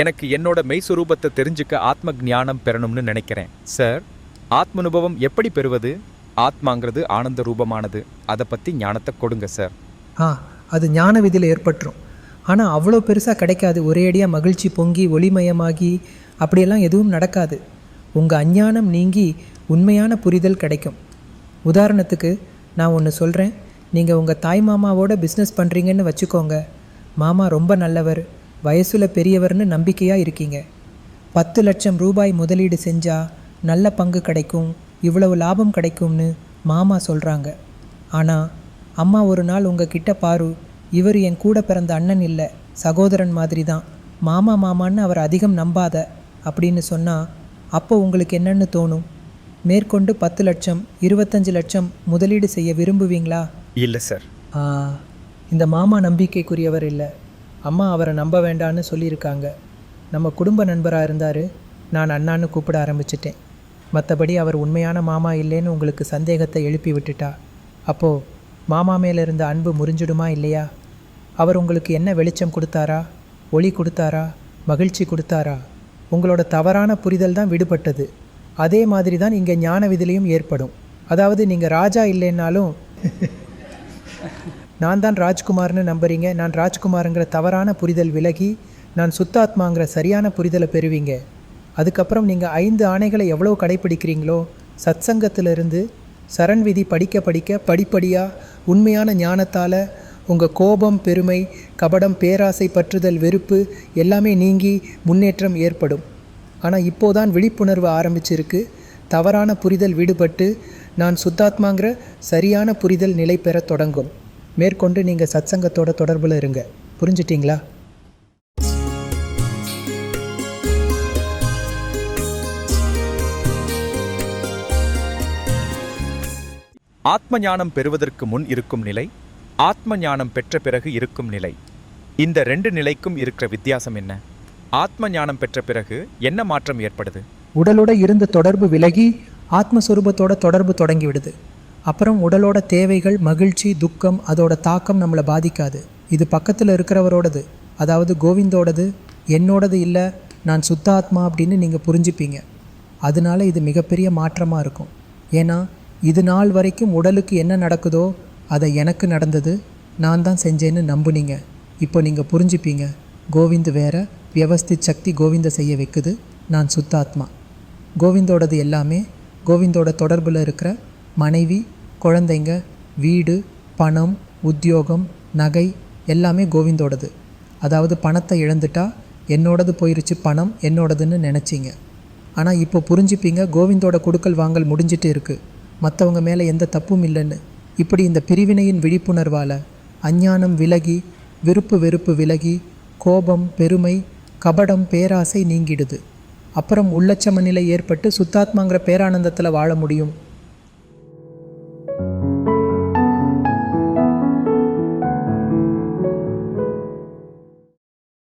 எனக்கு என்னோட மெய்ஸ்வரூபத்தை தெரிஞ்சுக்க ஆத்ம ஞானம் பெறணும்னு நினைக்கிறேன் சார். ஆத்மனுபவம் எப்படி பெறுவது? ஆத்மாங்கிறது ஆனந்த ரூபமானது, அதை பற்றி ஞானத்தை கொடுங்க சார். அது ஞான விதியில் ஏற்பட்டுரும். ஆனால் அவ்வளோ பெருசாக கிடைக்காது. ஒரேடியாக மகிழ்ச்சி பொங்கி ஒளிமயமாகி அப்படியெல்லாம் எதுவும் நடக்காது. உங்கள் அஞ்ஞானம் நீங்கி உண்மையான புரிதல் கிடைக்கும். உதாரணத்துக்கு நான் ஒன்று சொல்கிறேன். நீங்கள் உங்கள் தாய் மாமாவோட பிஸ்னஸ் பண்ணுறீங்கன்னு வச்சுக்கோங்க. மாமா ரொம்ப நல்லவர், வயசில் பெரியவர்னு நம்பிக்கையாக இருக்கீங்க. 10 லட்சம் ரூபாய் முதலீடு செஞ்சால் நல்ல பங்கு கிடைக்கும், இவ்வளவு லாபம் கிடைக்கும்னு மாமா சொல்கிறாங்க. ஆனால் அம்மா ஒரு நாள் உங்கள் கிட்ட பாரு, இவர் என் கூட பிறந்த அண்ணன் இல்லை, சகோதரன் மாதிரி தான், மாமா மாமான்னு அவர் அதிகம் நம்பாத அப்படின்னு சொன்னால் அப்போ உங்களுக்கு என்னன்னு தோணும்? மேற்கொண்டு 10 லட்சம் 25 லட்சம் முதலீடு செய்ய விரும்புவீங்களா? இல்லை சார். இந்த மாமா நம்பிக்கைக்குரியவர் இல்லை, அம்மா அவரை நம்ப வேண்டான்னு சொல்லியிருக்காங்க. நம்ம குடும்ப நண்பராக இருந்தார், நான் அண்ணான்னு கூப்பிட ஆரம்பிச்சிட்டேன். மற்றபடி அவர் உண்மையான மாமா இல்லைன்னு உங்களுக்கு சந்தேகத்தை எழுப்பி விட்டுட்டா அப்போது மாமா மேலே இருந்த அன்பு முறிஞ்சிடுமா இல்லையா? அவர் உங்களுக்கு என்ன வெளிச்சம் கொடுத்தாரா, ஒளி கொடுத்தாரா, மகிழ்ச்சி கொடுத்தாரா? உங்களோட தவறான புரிதல் தான் விடுபட்டது. அதே மாதிரி தான் இங்கே ஞான விதிலையும் ஏற்படும். அதாவது நீங்கள் ராஜா இல்லைன்னாலும் நான் தான் ராஜ்குமார்னு நம்புறீங்க. நான் ராஜ்குமாருங்கிற தவறான புரிதல் விலகி நான் சுத்தாத்மாங்கிற சரியான புரிதலை பெறுவீங்க. அதுக்கப்புறம் நீங்கள் 5 ஆணைகளை எவ்வளோ கடைப்பிடிக்கிறீங்களோ, சத்சங்கத்திலிருந்து சரண் விதி படிக்க படிக்க படிப்படியாக உண்மையான ஞானத்தால் உங்கள் கோபம், பெருமை, கபடம், பேராசை, பற்றுதல், வெறுப்பு எல்லாமே நீங்கி முன்னேற்றம் ஏற்படும். ஆனால் இப்போதான் விழிப்புணர்வு ஆரம்பிச்சிருக்கு. தவறான புரிதல் விடுபட்டு நான் சுத்தாத்மாங்கிற சரியான புரிதல் நிலை பெற தொடங்கும். மேற்கொண்டு நீங்கள் சத்சங்கத்தோட தொடர்பில் இருங்க. புரிஞ்சிட்டிங்களா? ஆத்ம ஞானம் பெறுவதற்கு முன் இருக்கும் நிலை, ஆத்ம ஞானம் பெற்ற பிறகு இருக்கும் நிலை, இந்த 2 நிலைக்கும் இருக்கிற வித்தியாசம் என்ன? ஆத்ம ஞானம் பெற்ற பிறகு என்ன மாற்றம் ஏற்படுது? உடலோட இருந்த தொடர்பு விலகி ஆத்மஸ்வரூபத்தோட தொடர்பு தொடங்கி விடுது. அப்புறம் உடலோட தேவைகள், மகிழ்ச்சி, துக்கம், அதோட தாக்கம் நம்மளை பாதிக்காது. இது பக்கத்தில் இருக்கிறவரோடது, அதாவது கோவிந்தோடது, என்னோடது இல்லை, நான் சுத்த ஆத்மா அப்படின்னு நீங்கள் புரிஞ்சுப்பீங்க. அதனால இது மிகப்பெரிய மாற்றமாக இருக்கும். ஏன்னா இது நாள் வரைக்கும் உடலுக்கு என்ன நடக்குதோ அதை எனக்கு நடந்தது, நான் தான் செஞ்சேன்னு நம்புனீங்க. இப்போ நீங்கள் புரிஞ்சுப்பீங்க, கோவிந்த் வேற, வியவஸ்தித் சக்தி கோவிந்த செய்ய வைக்குது, நான் சுத்தாத்மா. கோவிந்தோடது எல்லாமே, கோவிந்தோட தொடர்பில் இருக்கிற மனைவி, குழந்தைங்க, வீடு, பணம், உத்தியோகம், நகை எல்லாமே கோவிந்தோடது. அதாவது பணத்தை இழந்துட்டா என்னோடது போயிருச்சு, பணம் என்னோடதுன்னு நினச்சிங்க. ஆனால் இப்போ புரிஞ்சுப்பீங்க, கோவிந்தோட கொடுக்கல் வாங்கல் முடிஞ்சிட்டு இருக்குது, மற்றவங்க மேலே எந்த தப்பும் இல்லைன்னு. இப்படி இந்த பிரிவினையின் விழிப்புணர்வால் அஞ்ஞானம் விலகி, விருப்பு வெறுப்பு விலகி, கோபம், பெருமை, கபடம், பேராசை நீங்கிடுது. அப்புறம் உள்ளட்சம நிலை ஏற்பட்டு சுத்தாத்மாங்கிற பேரானந்தத்தில் வாழ முடியும்.